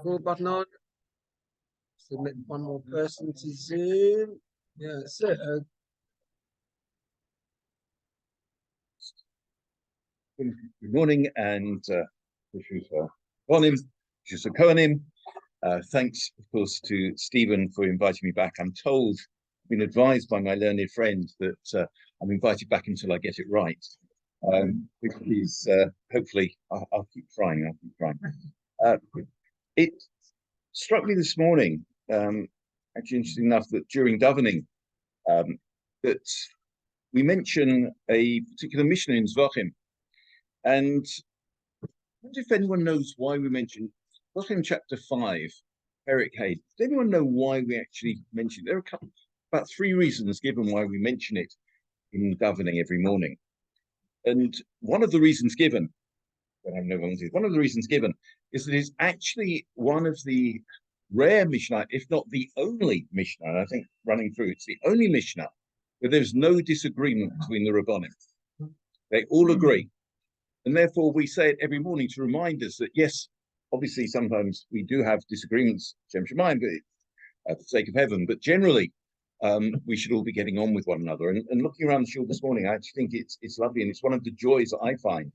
Cool button on. Submit one more person to Zoom. Yeah, that's it. Good morning, and Kohanim, thanks, of course, to Stephen for inviting me back. I'm told, been advised by my learned friend that I'm invited back until I get it right. Which is hopefully I'll keep trying. I'll keep trying. It struck me this morning, actually interesting enough, that during davening, that we mention a particular Mishnah in Zvachim. And I wonder if anyone knows why we mention Zvachim chapter 5, Eric Hay. Does anyone know why we actually mention it? There are about 3 reasons given why we mention it in davening every morning. And one of the reasons given, one of the reasons given is that it's actually one of the rare Mishnah, if not the only Mishnah, and I think running through, it's the only Mishnah where there's no disagreement between the Rabbanim. They all agree. And therefore we say it every morning to remind us that, yes, obviously sometimes we do have disagreements, Shem Shemaim, but for the sake of heaven, but generally we should all be getting on with one another. And looking around the shul this morning, I actually think it's lovely, and it's one of the joys that I find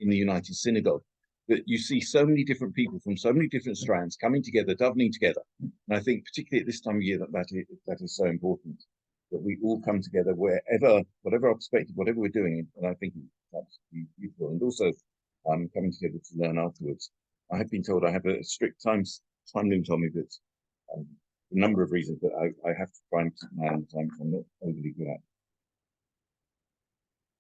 in the United Synagogue, that you see so many different people from so many different strands coming together, davening together. And I think particularly at this time of year that is so important, that we all come together whatever our perspective, whatever we're doing. And I think that's beautiful. And also coming together to learn afterwards. I have been told I have a strict time limit on me, that a number of reasons, but I have to try and keep my own time, I'm not overly good at.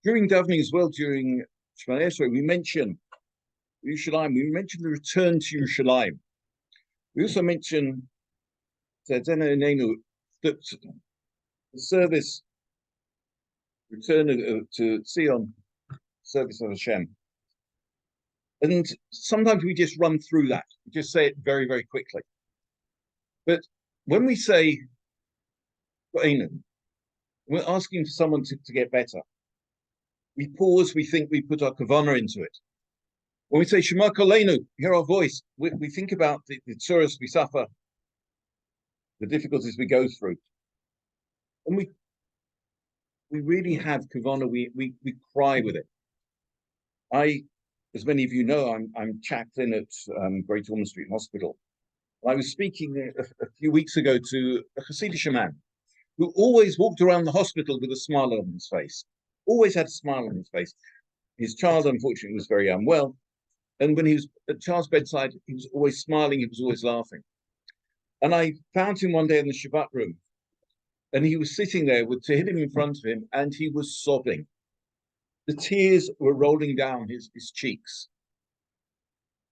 During davening as well, during Shema Yisrael, we mention Yerushalayim, we mention the return to Yerushalayim. We also mention that the service, return to Sion, service of Hashem. And sometimes we just run through that, we just say it very, very quickly. But when we say, we're asking for someone to get better, we pause, we think, we put our kavanah into it. When we say Shema Koleinu, hear our voice, we think about the tsuras we suffer, the difficulties we go through. And we really have kavanah, we cry with it. As many of you know, I'm chaplain at Great Ormond Street Hospital. I was speaking a few weeks ago to a Hasidic man who always walked around the hospital with a smile on his face, always had a smile on his face. His child, unfortunately, was very unwell. And when he was at the child's bedside, he was always smiling, he was always laughing. And I found him one day in the Shabbat room, and he was sitting there with Tehillim in front of him, and he was sobbing. The tears were rolling down his cheeks.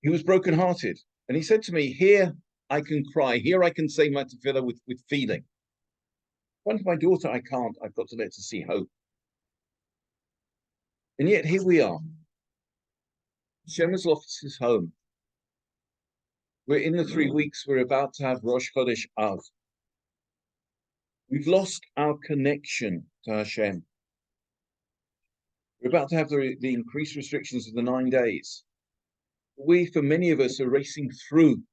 He was brokenhearted. And he said to me, here I can cry, here I can say my tefillah with feeling. One to my daughter, I can't, I've got to let her see hope. And yet here we are. Hashem has lost his home. We're in the 3 weeks, we're about to have Rosh Chodesh Av. We've lost our connection to Hashem. We're about to have the increased restrictions of the 9 days. We, for many of us, are racing through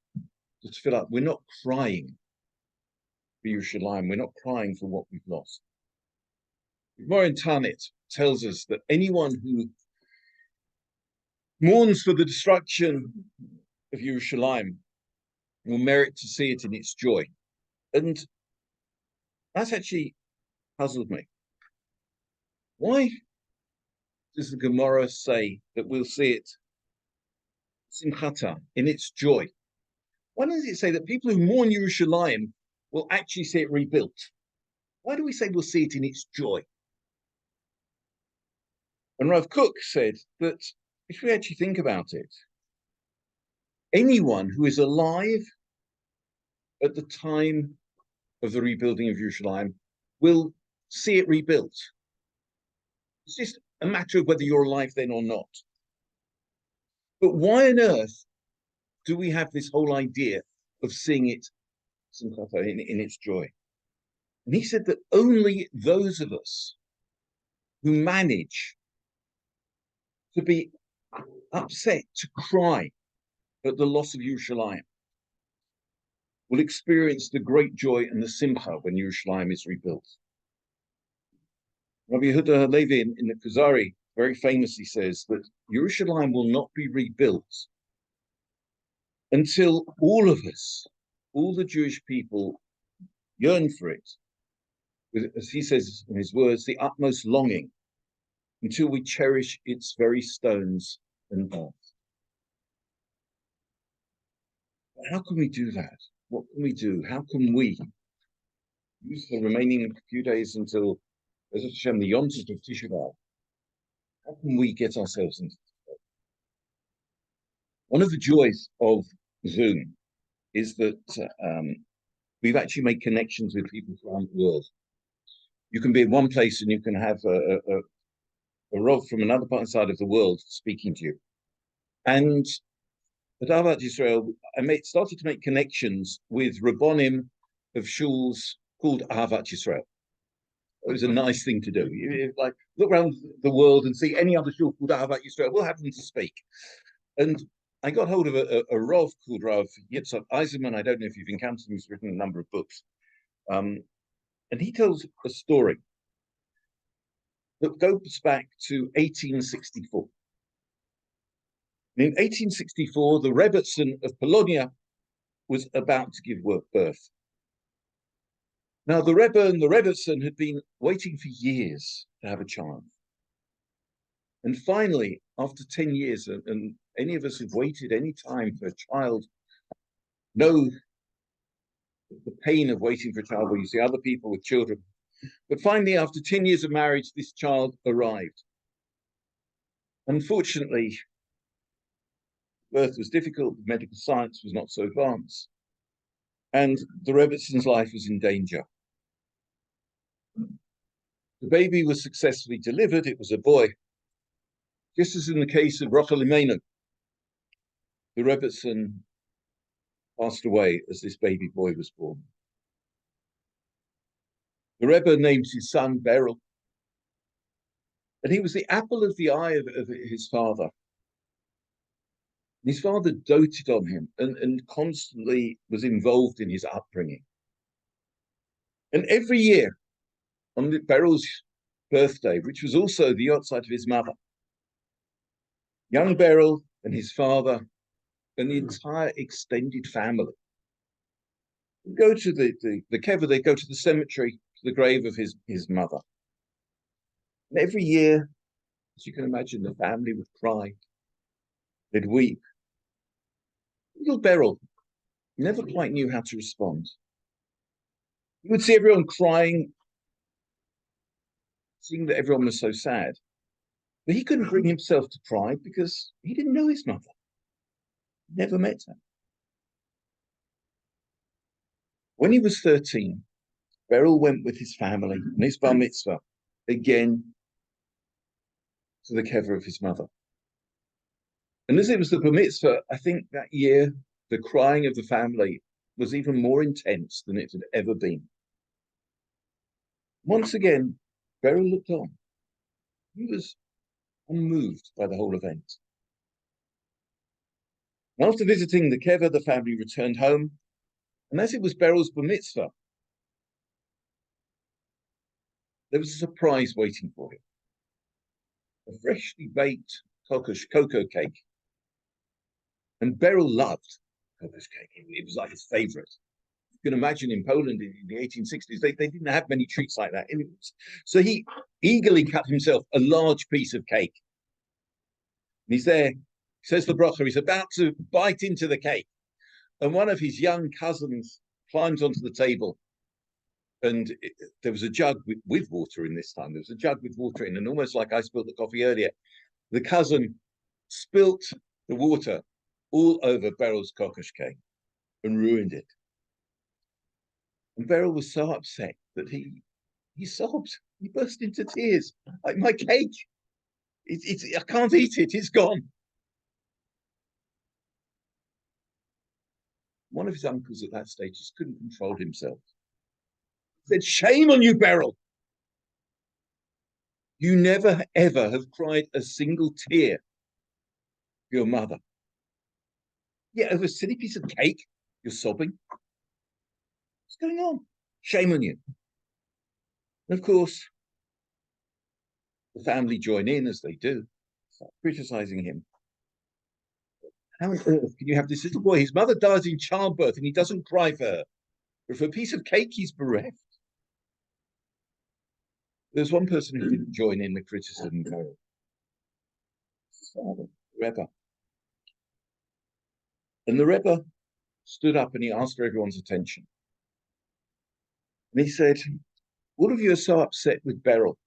to fill up. We're not crying for Yerushalayim. We're not crying for what we've lost. Gemara in Tanit tells us that anyone who mourns for the destruction of Yerushalayim will merit to see it in its joy. And that's actually puzzled me. Why does the Gemara say that we'll see it simchata, in its joy? Why does it say that people who mourn Yerushalayim will actually see it rebuilt? Why do we say we'll see it in its joy? And Rav Kook said that if we actually think about it, anyone who is alive at the time of the rebuilding of Yerushalayim will see it rebuilt. It's just a matter of whether you're alive then or not. But why on earth do we have this whole idea of seeing it in its joy? And he said that only those of us who manage to be upset, to cry at the loss of Yerushalayim, will experience the great joy and the simcha when Yerushalayim is rebuilt. Rabbi Yehuda Halevi in the Kuzari very famously says that Yerushalayim will not be rebuilt until all of us, all the Jewish people, yearn for it, with, as he says in his words, the utmost longing, until we cherish its very stones and paths. How can we do that? What can we do? How can we use the remaining few days until Be'ez Hashem, the Yom Tov of Tisha B'Av? How can we get ourselves into this? One of the joys of Zoom is that we've actually made connections with people around the world. You can be in one place and you can have a Rav from another side of the world speaking to you. And at Ahavat Yisrael, I started to make connections with Rabbonim of shuls called Ahavat Yisrael. It was a nice thing to do. You, like, look around the world and see any other shul called Ahavat Yisrael. We'll have them to speak. And I got hold of a Rav called Rav Yitzhak Eisenman. I don't know if you've encountered him. He's written a number of books. And he tells a story that goes back to 1864. In 1864, the Rebbetzin of Polonia was about to give birth. Now, the Rebbe and the Rebbetzin had been waiting for years to have a child. And finally, after 10 years, and any of us who've waited any time for a child know the pain of waiting for a child, where you see other people with children. But finally, after 10 years of marriage, this child arrived. Unfortunately, birth was difficult, medical science was not so advanced, and the Rebbetzins' life was in danger. The baby was successfully delivered. It was a boy. Just as in the case of Rachel Imenu, the Rebbetzin passed away as this baby boy was born. The Rebbe named his son Beryl, and he was the apple of the eye of his father. His father doted on him and constantly was involved in his upbringing. And every year, on Beryl's birthday, which was also the yahrzeit of his mother, young Beryl and his father and the entire extended family would go to the kever, they go to the cemetery, to the grave of his mother. And every year, as you can imagine, the family would cry, they'd weep. Little Beryl never quite knew how to respond. He would see everyone crying, seeing that everyone was so sad. But he couldn't bring himself to cry because he didn't know his mother. Never met her. When he was 13, Beryl went with his family and his bar mitzvah again to the kever of his mother. And as it was the bar mitzvah, I think that year, the crying of the family was even more intense than it had ever been. Once again, Beryl looked on. He was unmoved by the whole event. After visiting the kever, the family returned home. And as it was Beryl's bar mitzvah, there was a surprise waiting for him. A freshly baked cocoa cake. And Beryl loved cocoa cake. It was like his favorite. You can imagine in Poland in the 1860s, they didn't have many treats like that. So he eagerly cut himself a large piece of cake. And he's there, he says the bracha, he's about to bite into the cake. And one of his young cousins climbs onto the table. And there was a jug with water in this time. There was a jug with water in, and almost like I spilled the coffee earlier, the cousin spilt the water all over Beryl's kokosh cake and ruined it. And Beryl was so upset that he sobbed. He burst into tears. Like, my cake, I can't eat it. It's gone. One of his uncles at that stage just couldn't control himself. He said, "Shame on you, Beryl. You never, ever have cried a single tear for your mother. Yeah, over a silly piece of cake, you're sobbing. What's going on? Shame on you. And of course, the family join in as they do, start criticizing him. How on earth can you have this little boy? His mother dies in childbirth and he doesn't cry for her. But for a piece of cake, he's bereft. There's one person who didn't join in the criticism, though. His father, Rabbi. And the Rebbe stood up and he asked for everyone's attention. And he said, all of you are so upset with Beryl,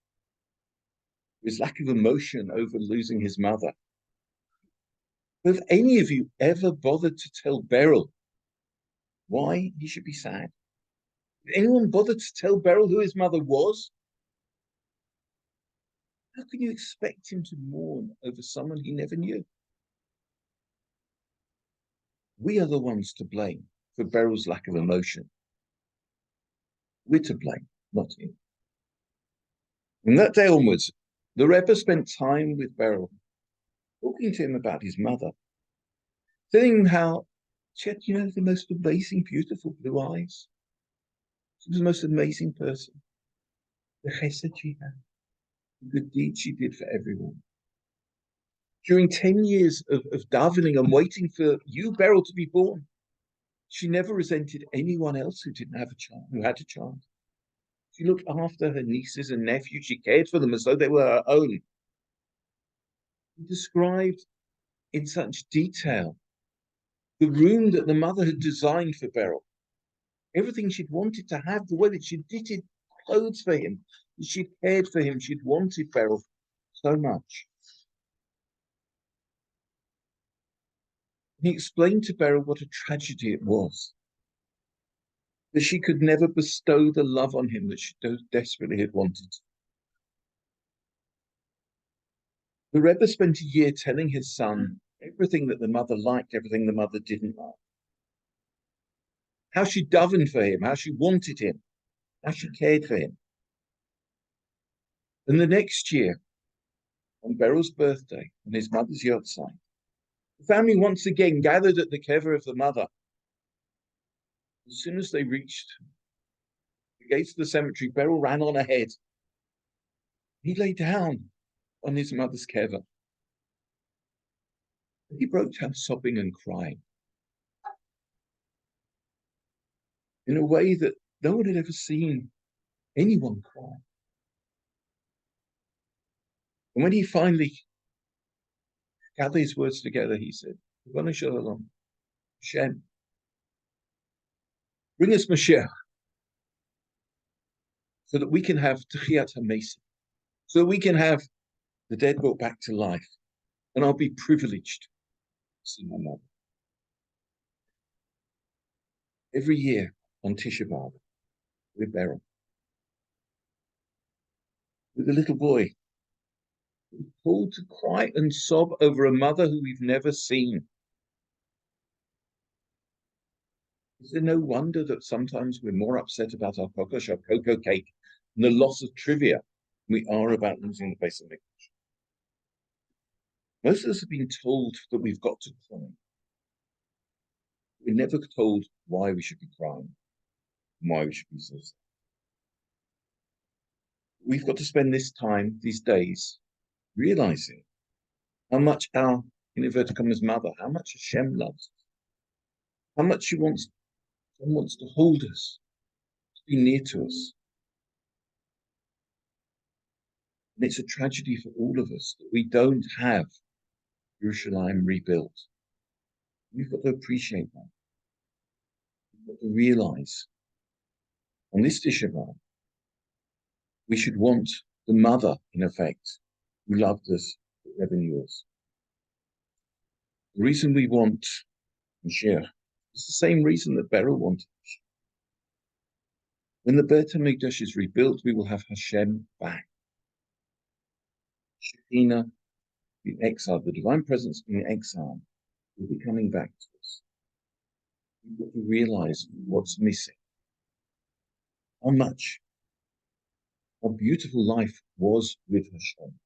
his lack of emotion over losing his mother. Have any of you ever bothered to tell Beryl why he should be sad? Did anyone bother to tell Beryl who his mother was? How can you expect him to mourn over someone he never knew? We are the ones to blame for Beryl's lack of emotion. We're to blame, not him. From that day onwards, the Rebbe spent time with Beryl, talking to him about his mother, telling him how she had, the most amazing, beautiful blue eyes. She was the most amazing person. The chesed she had, the good deeds she did for everyone. During 10 years of davening and waiting for you, Beryl, to be born, she never resented anyone else who didn't have a child, who had a child. She looked after her nieces and nephews. She cared for them as though they were her own. He described in such detail the room that the mother had designed for Beryl. Everything she'd wanted to have, the way that she'd knitted clothes for him, that she'd cared for him, she'd wanted Beryl so much. He explained to Beryl what a tragedy it was, that she could never bestow the love on him that she desperately had wanted. The Rebbe spent a year telling his son everything that the mother liked, everything the mother didn't like. How she davened for him, how she wanted him, how she cared for him. And the next year, on Beryl's birthday, on his mother's yahrzeit, the family once again gathered at the kever of the mother. As soon as they reached the gates of the cemetery, Beryl ran on ahead. He lay down on his mother's kever. He broke down sobbing and crying in a way that no one had ever seen anyone cry. And when he finally gathered his words together, he said, Hashem, bring us Mashiach, so that we can have Techiyat HaMesim, so that we can have the dead brought back to life, and I'll be privileged to see my mother. Every year on Tisha B'Av, with Beryl, with a little boy, called to cry and sob over a mother who we've never seen. Is there no wonder that sometimes we're more upset about our kokosh, our cocoa cake, and the loss of trivia than we are about losing the base of English? Most of us have been told that we've got to cry. We're never told why we should be crying, and why we should be so sad. We've got to spend this time, these days, realizing how much our, in inverted commas, mother, how much Hashem loves us, how much she wants to hold us, to be near to us. And it's a tragedy for all of us that we don't have Yerushalayim rebuilt. We've got to appreciate that. We've got to realize on this Tisha B'Av, we should want the mother, in effect, who loved us for 11 years. The reason we want Mashiach is the same reason that Beryl wanted Mashiach. When the Beit HaMikdash is rebuilt, we will have Hashem back. Shekhinah, the exile, the divine presence in exile, will be coming back to us. We've got to realize what's missing. How beautiful life was with Hashem.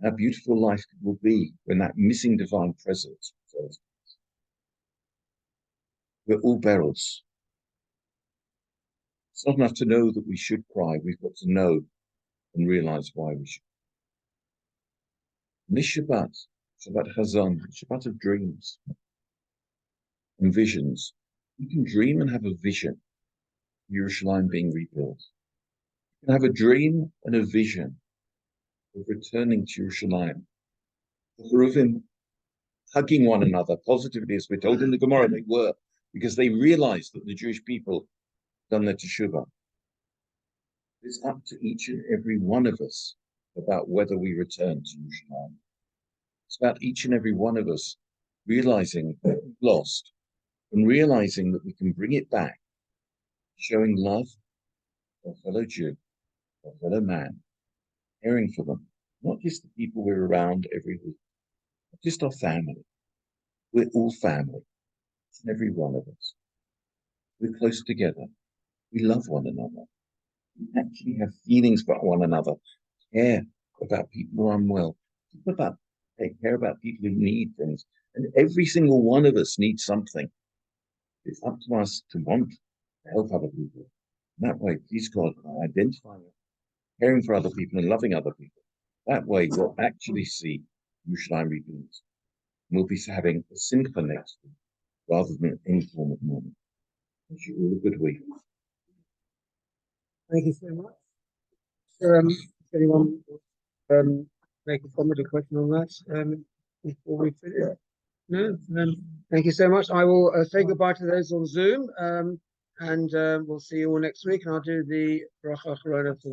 How beautiful life will be when that missing divine presence returns. We're all Beryls. It's not enough to know that we should cry. We've got to know and realize why we should. And this Shabbat Chazon, Shabbat of dreams and visions. You can dream and have a vision of Yerushalayim being rebuilt. You can have a dream and a vision of returning to Yerushalayim. The Cheruvim hugging one another positively, as we're told in the Gemara, they were, because they realized that the Jewish people had done their teshuvah. It's up to each and every one of us about whether we return to Yerushalayim. It's about each and every one of us realizing that we've lost and realizing that we can bring it back, showing love to a fellow Jew, a fellow man, caring for them, not just the people we're around every week, not just our family. We're all family, each and every one of us. We're close together. We love one another. We actually have feelings about one another, care about people who are unwell, care about people who need things. And every single one of us needs something. It's up to us to want to help other people. And that way, please God, identifying, caring for other people and loving other people. That way, we'll actually see Yerushalayim rebuilt. We'll be having a simcha next week rather than any form of mourning. Wish you all a good week. Thank you so much. Anyone make a comment or question on that before we finish? No? Thank you so much. I will say goodbye to those on Zoom, and we'll see you all next week. And I'll do the bracha acharona for